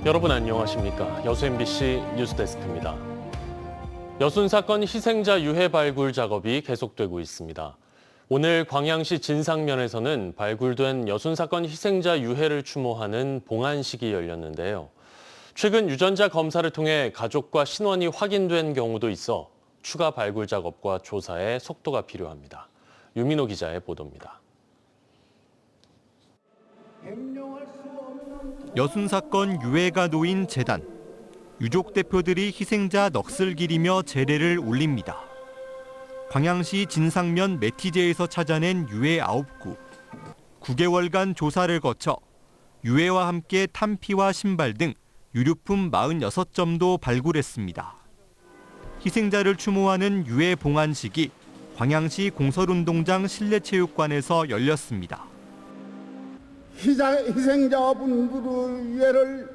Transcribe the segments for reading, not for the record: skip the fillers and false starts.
여러분 안녕하십니까? 여수 MBC 뉴스데스크입니다. 여순 사건 희생자 유해 발굴 작업이 계속되고 있습니다. 오늘 광양시 진상면에서는 발굴된 여순 사건 희생자 유해를 추모하는 봉안식이 열렸는데요. 최근 유전자 검사를 통해 가족과 신원이 확인된 경우도 있어 추가 발굴 작업과 조사에 속도가 필요합니다. 유민호 기자의 보도입니다. 여순 사건 유해가 놓인 재단. 유족 대표들이 희생자 넋을 기리며 제례를 올립니다. 광양시 진상면 매티제에서 찾아낸 유해 9구. 9개월간 조사를 거쳐 유해와 함께 탄피와 신발 등 유류품 46점도 발굴했습니다. 희생자를 추모하는 유해 봉안식이 광양시 공설운동장 실내체육관에서 열렸습니다. 희생자분들의 유해를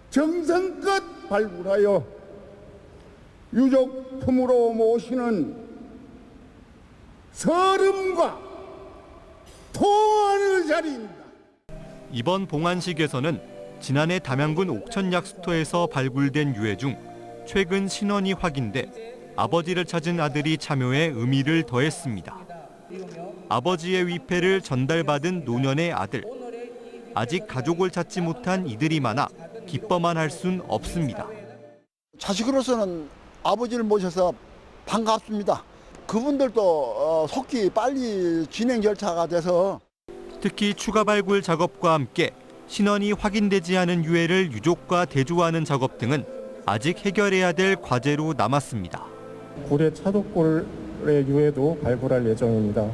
정성껏 발굴하여 유족품으로 모시는 서름과 통안의 자리입니다. 이번 봉안식에서는 지난해 담양군 옥천약수터에서 발굴된 유해 중 최근 신원이 확인돼 아버지를 찾은 아들이 참여해 의미를 더했습니다. 아버지의 위패를 전달받은 노년의 아들. 아직 가족을 찾지 못한 이들이 많아 기뻐만 할 순 없습니다. 자식으로서는 아버지를 모셔서 반갑습니다. 그분들도 속히 빨리 진행 절차가 돼서 특히 추가 발굴 작업과 함께 신원이 확인되지 않은 유해를 유족과 대조하는 작업 등은 아직 해결해야 될 과제로 남았습니다. 고래 차독골의 유해도 발굴할 예정입니다.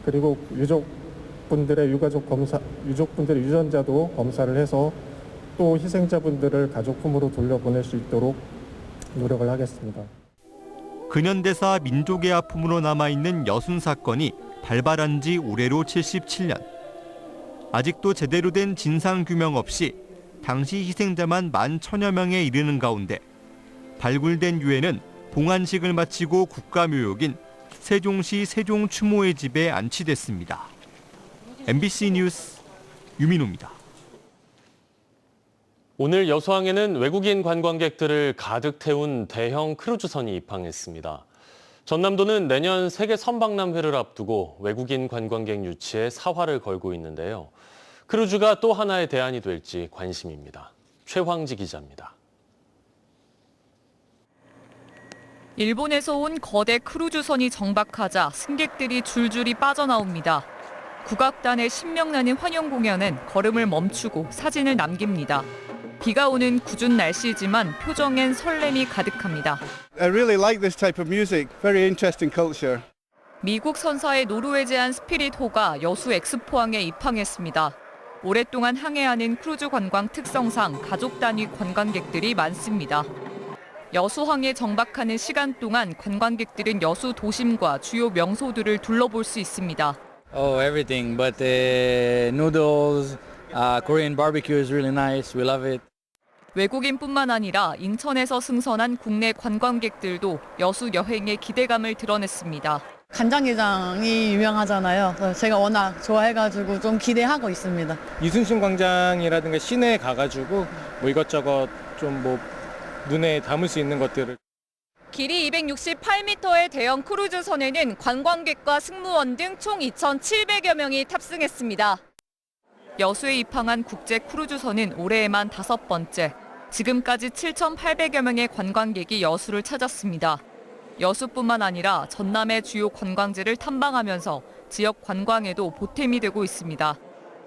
그리고 유족분들의 유전자도 검사를 해서 또 희생자분들을 가족품으로 돌려보낼 수 있도록 노력을 하겠습니다. 근현대사 민족의 아픔으로 남아있는 여순 사건이 발발한 지 올해로 77년. 아직도 제대로 된 진상규명 없이 당시 희생자만 11,000여 명에 이르는 가운데 발굴된 유해는 봉안식을 마치고 국가묘역인 세종시 세종추모의 집에 안치됐습니다. MBC 뉴스 유민호입니다. 오늘 여수항에는 외국인 관광객들을 가득 태운 대형 크루즈선이 입항했습니다. 전남도는 내년 세계 선박람회를 앞두고 외국인 관광객 유치에 사활을 걸고 있는데요. 크루즈가 또 하나의 대안이 될지 관심입니다. 최황지 기자입니다. 일본에서 온 거대 크루즈선이 정박하자 승객들이 줄줄이 빠져나옵니다. 국악단의 신명나는 환영 공연은 걸음을 멈추고 사진을 남깁니다. 비가 오는 궂은 날씨지만 표정엔 설렘이 가득합니다. I really like this type of music. Very interesting culture. 미국 선사의 노르웨지안 스피릿호가 여수 엑스포항에 입항했습니다. 오랫동안 항해하는 크루즈 관광 특성상 가족 단위 관광객들이 많습니다. 여수항에 정박하는 시간 동안 관광객들은 여수 도심과 주요 명소들을 둘러볼 수 있습니다. Oh, everything. But the noodles, Korean barbecue is really nice. We love it. 외국인뿐만 아니라 인천에서 승선한 국내 관광객들도 여수 여행에 기대감을 드러냈습니다. 간장게장이 유명하잖아요. 그래서 제가 워낙 좋아해가지고 좀 기대하고 있습니다. 이순신 광장이라든가 시내에 가가지고 뭐 이것저것 좀 뭐 눈에 담을 수 있는 것들을 길이 268m의 대형 크루즈선에는 관광객과 승무원 등 총 2,700여 명이 탑승했습니다. 여수에 입항한 국제 크루즈선은 올해에만 5번째. 지금까지 7,800여 명의 관광객이 여수를 찾았습니다. 여수뿐만 아니라 전남의 주요 관광지를 탐방하면서 지역 관광에도 보탬이 되고 있습니다.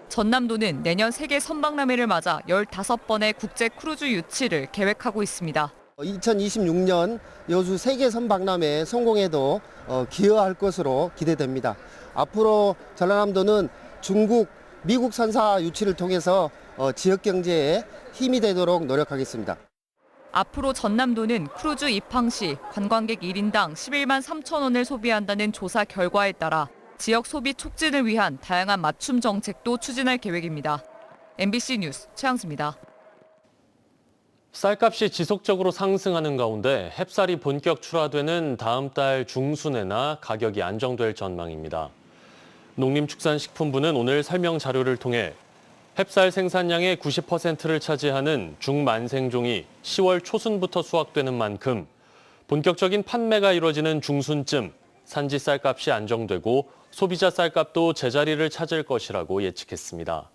전남도는 내년 세계 선박람회를 맞아 15번의 국제 크루즈 유치를 계획하고 있습니다. 2026년 여수 세계 선박람회 성공에도 기여할 것으로 기대됩니다. 앞으로 전라남도는 중국, 미국 선사 유치를 통해서 지역 경제에 힘이 되도록 노력하겠습니다. 앞으로 전남도는 크루즈 입항 시 관광객 1인당 11만 3천 원을 소비한다는 조사 결과에 따라 지역 소비 촉진을 위한 다양한 맞춤 정책도 추진할 계획입니다. MBC 뉴스 최양수입니다. 쌀값이 지속적으로 상승하는 가운데 햅쌀이 본격 출하되는 다음 달 중순에나 가격이 안정될 전망입니다. 농림축산식품부는 오늘 설명 자료를 통해 햅쌀 생산량의 90%를 차지하는 중만생종이 10월 초순부터 수확되는 만큼 본격적인 판매가 이뤄지는 중순쯤 산지 쌀값이 안정되고 소비자 쌀값도 제자리를 찾을 것이라고 예측했습니다.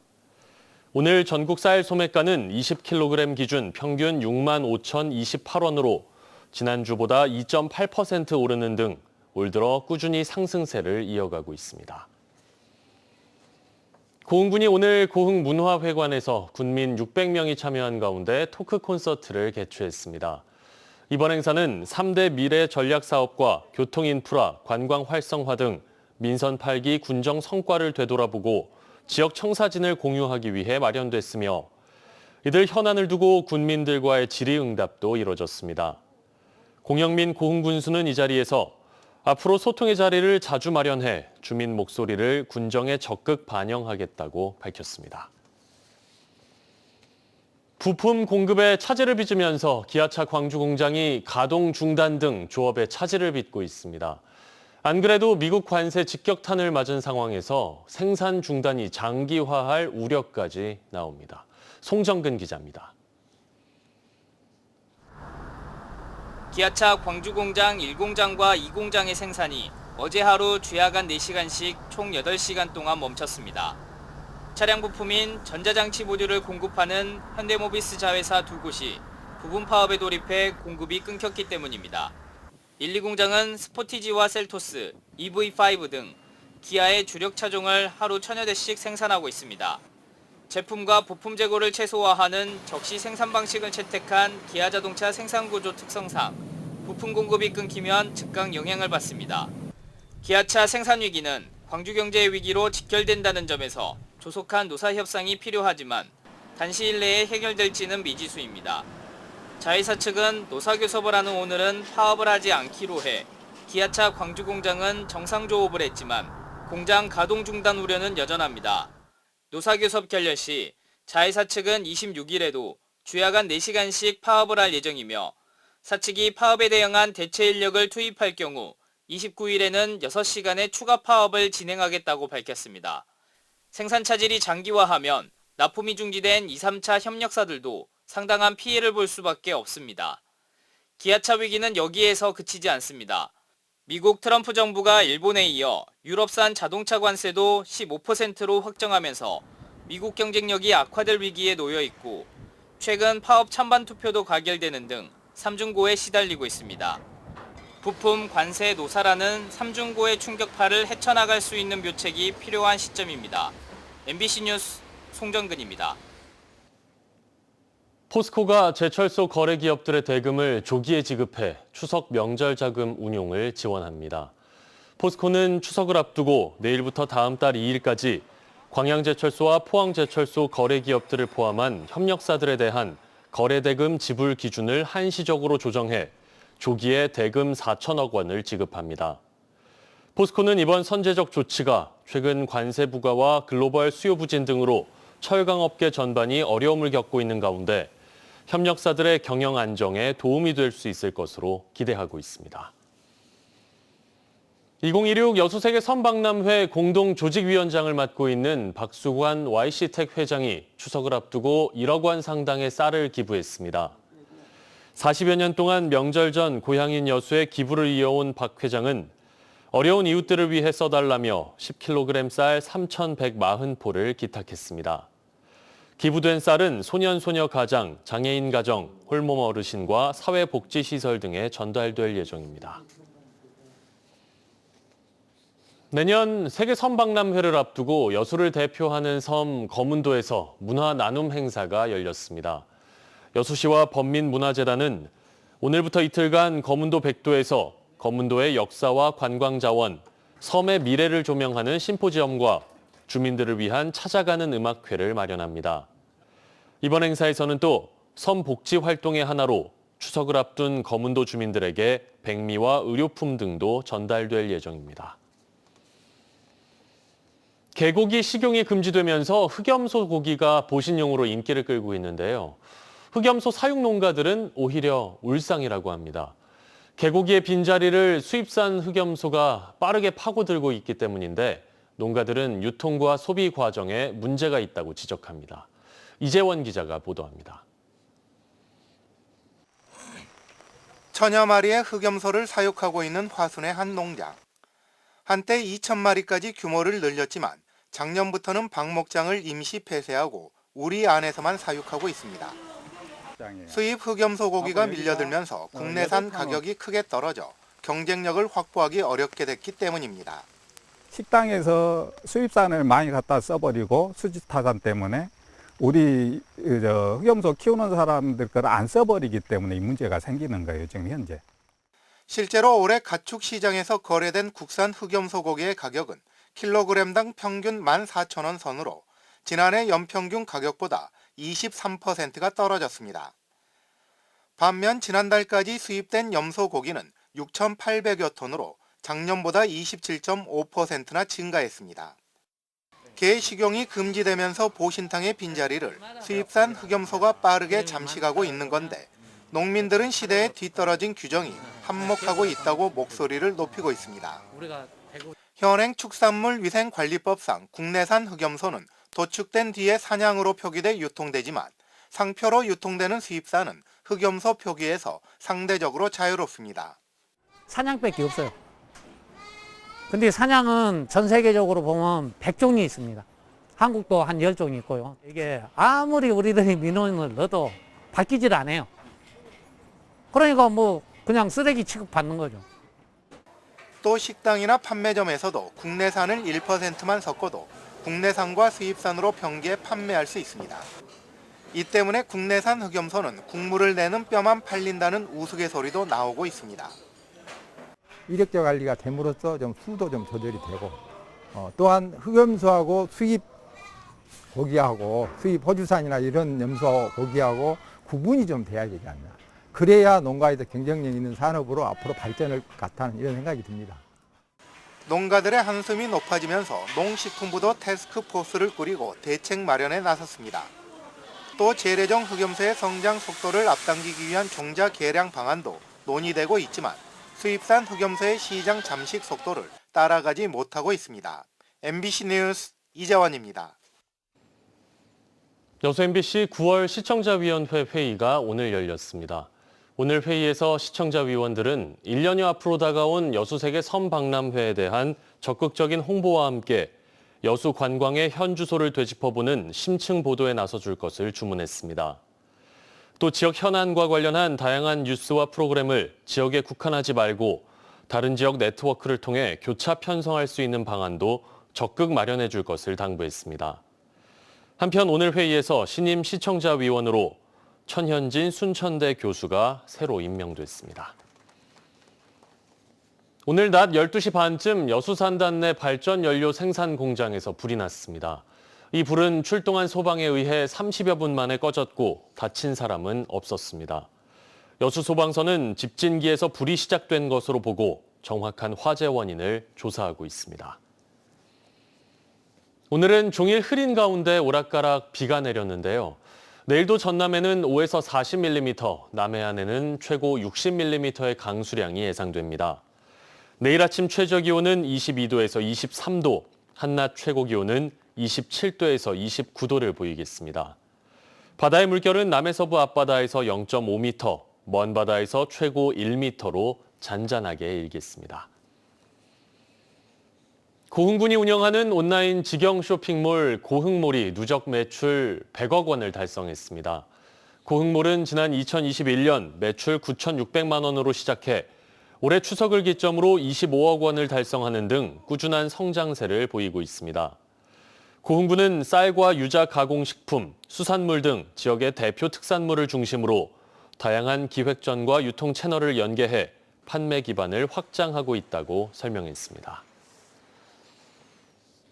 오늘 전국 쌀 소매가는 20kg 기준 평균 65,028원으로 지난주보다 2.8% 오르는 등 올 들어 꾸준히 상승세를 이어가고 있습니다. 고흥군이 오늘 고흥 문화회관에서 군민 600명이 참여한 가운데 토크 콘서트를 개최했습니다. 이번 행사는 3대 미래 전략 사업과 교통 인프라, 관광 활성화 등 민선 8기 군정 성과를 되돌아보고 지역 청사진을 공유하기 위해 마련됐으며 이들 현안을 두고 군민들과의 질의응답도 이뤄졌습니다. 공영민 고흥 군수는 이 자리에서 앞으로 소통의 자리를 자주 마련해 주민 목소리를 군정에 적극 반영하겠다고 밝혔습니다. 부품 공급에 차질을 빚으면서 기아차 광주 공장이 가동 중단 등 조업에 차질을 빚고 있습니다. 안 그래도 미국 관세 직격탄을 맞은 상황에서 생산 중단이 장기화할 우려까지 나옵니다. 송정근 기자입니다. 기아차 광주 공장 1공장과 2공장의 생산이 어제 하루 주야간 4시간씩 총 8시간 동안 멈췄습니다. 차량 부품인 전자장치 모듈을 공급하는 현대모비스 자회사 2곳이 부분 파업에 돌입해 공급이 끊겼기 때문입니다. 1, 2공장은 스포티지와 셀토스, EV5 등 기아의 주력 차종을 하루 1000여 대씩 생산하고 있습니다. 제품과 부품 재고를 최소화하는 적시 생산 방식을 채택한 기아 자동차 생산 구조 특성상 부품 공급이 끊기면 즉각 영향을 받습니다. 기아차 생산 위기는 광주 경제의 위기로 직결된다는 점에서 조속한 노사 협상이 필요하지만 단시일 내에 해결될지는 미지수입니다. 자회사 측은 노사 교섭을 하는 오늘은 파업을 하지 않기로 해 기아차 광주 공장은 정상 조업을 했지만 공장 가동 중단 우려는 여전합니다. 노사교섭 결렬 시 자회사 측은 26일에도 주야간 4시간씩 파업을 할 예정이며 사측이 파업에 대응한 대체 인력을 투입할 경우 29일에는 6시간의 추가 파업을 진행하겠다고 밝혔습니다. 생산 차질이 장기화하면 납품이 중지된 2, 3차 협력사들도 상당한 피해를 볼 수밖에 없습니다. 기아차 위기는 여기에서 그치지 않습니다. 미국 트럼프 정부가 일본에 이어 유럽산 자동차 관세도 15%로 확정하면서 미국 경쟁력이 악화될 위기에 놓여 있고 최근 파업 찬반 투표도 가결되는 등 삼중고에 시달리고 있습니다. 부품 관세 노사라는 삼중고의 충격파를 헤쳐나갈 수 있는 묘책이 필요한 시점입니다. MBC 뉴스 송정근입니다. 포스코가 제철소 거래 기업들의 대금을 조기에 지급해 추석 명절 자금 운용을 지원합니다. 포스코는 추석을 앞두고 내일부터 다음 달 2일까지 광양제철소와 포항제철소 거래 기업들을 포함한 협력사들에 대한 거래 대금 지불 기준을 한시적으로 조정해 조기에 대금 4천억 원을 지급합니다. 포스코는 이번 선제적 조치가 최근 관세 부과와 글로벌 수요 부진 등으로 철강업계 전반이 어려움을 겪고 있는 가운데 협력사들의 경영 안정에 도움이 될 수 있을 것으로 기대하고 있습니다. 2016 여수세계 선박람회 공동조직위원장을 맡고 있는 박수관 YC텍 회장이 추석을 앞두고 1억 원 상당의 쌀을 기부했습니다. 40여 년 동안 명절 전 고향인 여수에 기부를 이어온 박 회장은 어려운 이웃들을 위해 써달라며 10kg 쌀 3,140포를 기탁했습니다. 기부된 쌀은 소년소녀 가장, 장애인 가정, 홀몸 어르신과 사회복지시설 등에 전달될 예정입니다. 내년 세계 선박람회를 앞두고 여수를 대표하는 섬 거문도에서 문화 나눔 행사가 열렸습니다. 여수시와 범민문화재단은 오늘부터 이틀간 거문도 백도에서 거문도의 역사와 관광자원, 섬의 미래를 조명하는 심포지엄과 주민들을 위한 찾아가는 음악회를 마련합니다. 이번 행사에서는 또 섬 복지 활동의 하나로 추석을 앞둔 거문도 주민들에게 백미와 의료품 등도 전달될 예정입니다. 개고기 식용이 금지되면서 흑염소 고기가 보신용으로 인기를 끌고 있는데요. 흑염소 사육 농가들은 오히려 울상이라고 합니다. 개고기의 빈자리를 수입산 흑염소가 빠르게 파고들고 있기 때문인데 농가들은 유통과 소비 과정에 문제가 있다고 지적합니다. 이재원 기자가 보도합니다. 천여 마리의 흑염소를 사육하고 있는 화순의 한 농장. 한때 2,000마리까지 규모를 늘렸지만 작년부터는 방목장을 임시 폐쇄하고 우리 안에서만 사육하고 있습니다. 수입 흑염소 고기가 밀려들면서 국내산 가격이 크게 떨어져 경쟁력을 확보하기 어렵게 됐기 때문입니다. 식당에서 수입산을 많이 갖다 써버리고 수지타산 때문에 우리 흑염소 키우는 사람들 걸 안 써버리기 때문에 이 문제가 생기는 거예요, 지금 현재. 실제로 올해 가축 시장에서 거래된 국산 흑염소 고기의 가격은 킬로그램당 평균 14,000원 선으로 지난해 연평균 가격보다 23%가 떨어졌습니다. 반면 지난달까지 수입된 염소 고기는 6,800여 톤으로 작년보다 27.5%나 증가했습니다. 개 식용이 금지되면서 보신탕의 빈자리를 수입산 흑염소가 빠르게 잠식하고 있는 건데 농민들은 시대에 뒤떨어진 규정이 한몫하고 있다고 목소리를 높이고 있습니다. 현행 축산물위생관리법상 국내산 흑염소는 도축된 뒤에 사냥으로 표기돼 유통되지만 상표로 유통되는 수입산은 흑염소 표기에서 상대적으로 자유롭습니다. 사냥밖에 없어요. 근데 사냥은 전 세계적으로 보면 100종이 있습니다. 한국도 한 10종이 있고요. 이게 아무리 우리들이 민원을 넣어도 바뀌질 않아요. 그러니까 뭐 그냥 쓰레기 취급받는 거죠. 또 식당이나 판매점에서도 국내산을 1%만 섞어도 국내산과 수입산으로 병기해 판매할 수 있습니다. 이 때문에 국내산 흑염소는 국물을 내는 뼈만 팔린다는 우스갯소리도 나오고 있습니다. 이력자 관리가 됨으로써 좀 수도 좀 조절이 되고 또한 흑염소하고 수입 고기하고 수입 호주산이나 이런 염소 고기하고 구분이 좀 돼야 되지 않나. 그래야 농가에서 경쟁력 있는 산업으로 앞으로 발전할 것 같다는 이런 생각이 듭니다. 농가들의 한숨이 높아지면서 농식품부도 태스크포스를 꾸리고 대책 마련에 나섰습니다. 또 재래종 흑염소의 성장 속도를 앞당기기 위한 종자 개량 방안도 논의되고 있지만 수입산 흑염소의 시장 잠식 속도를 따라가지 못하고 있습니다. MBC 뉴스 이재원입니다. 여수 MBC 9월 시청자위원회 회의가 오늘 열렸습니다. 오늘 회의에서 시청자위원들은 1년여 앞으로 다가온 여수세계 섬박람회에 대한 적극적인 홍보와 함께 여수 관광의 현 주소를 되짚어보는 심층 보도에 나서줄 것을 주문했습니다. 또 지역 현안과 관련한 다양한 뉴스와 프로그램을 지역에 국한하지 말고 다른 지역 네트워크를 통해 교차 편성할 수 있는 방안도 적극 마련해 줄 것을 당부했습니다. 한편 오늘 회의에서 신임 시청자위원으로 천현진 순천대 교수가 새로 임명됐습니다. 오늘 낮 12시 반쯤 여수산단 내 발전연료 생산 공장에서 불이 났습니다. 이 불은 출동한 소방에 의해 30여 분 만에 꺼졌고 다친 사람은 없었습니다. 여수소방서는 집진기에서 불이 시작된 것으로 보고 정확한 화재 원인을 조사하고 있습니다. 오늘은 종일 흐린 가운데 오락가락 비가 내렸는데요. 내일도 전남에는 5에서 40mm, 남해안에는 최고 60mm의 강수량이 예상됩니다. 내일 아침 최저기온은 22도에서 23도, 한낮 최고기온은 27도에서 29도를 보이겠습니다. 바다의 물결은 남해서부 앞바다에서 0.5m, 먼 바다에서 최고 1m로 잔잔하게 일겠습니다. 고흥군이 운영하는 온라인 직영 쇼핑몰 고흥몰이 누적 매출 100억 원을 달성했습니다. 고흥몰은 지난 2021년 매출 9,600만 원으로 시작해 올해 추석을 기점으로 25억 원을 달성하는 등 꾸준한 성장세를 보이고 있습니다. 고흥군은 쌀과 유자 가공식품, 수산물 등 지역의 대표 특산물을 중심으로 다양한 기획전과 유통 채널을 연계해 판매 기반을 확장하고 있다고 설명했습니다.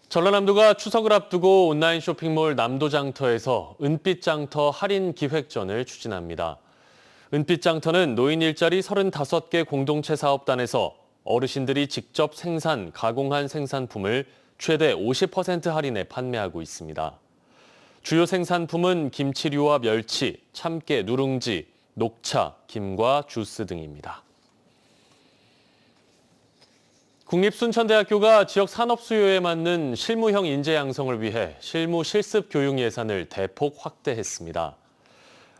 전라남도가 추석을 앞두고 온라인 쇼핑몰 남도장터에서 은빛장터 할인 기획전을 추진합니다. 은빛장터는 노인 일자리 35개 공동체 사업단에서 어르신들이 직접 생산, 가공한 생산품을 최대 50% 할인에 판매하고 있습니다. 주요 생산품은 김치류와 멸치, 참깨, 누룽지, 녹차, 김과 주스 등입니다. 국립순천대학교가 지역 산업 수요에 맞는 실무형 인재 양성을 위해 실무 실습 교육 예산을 대폭 확대했습니다.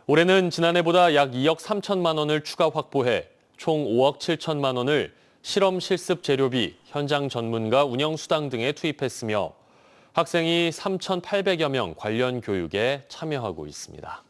올해는 지난해보다 약 2억 3천만 원을 추가 확보해 총 5억 7천만 원을 실험 실습 재료비, 현장 전문가 운영 수당 등에 투입했으며 학생이 3,800여 명 관련 교육에 참여하고 있습니다.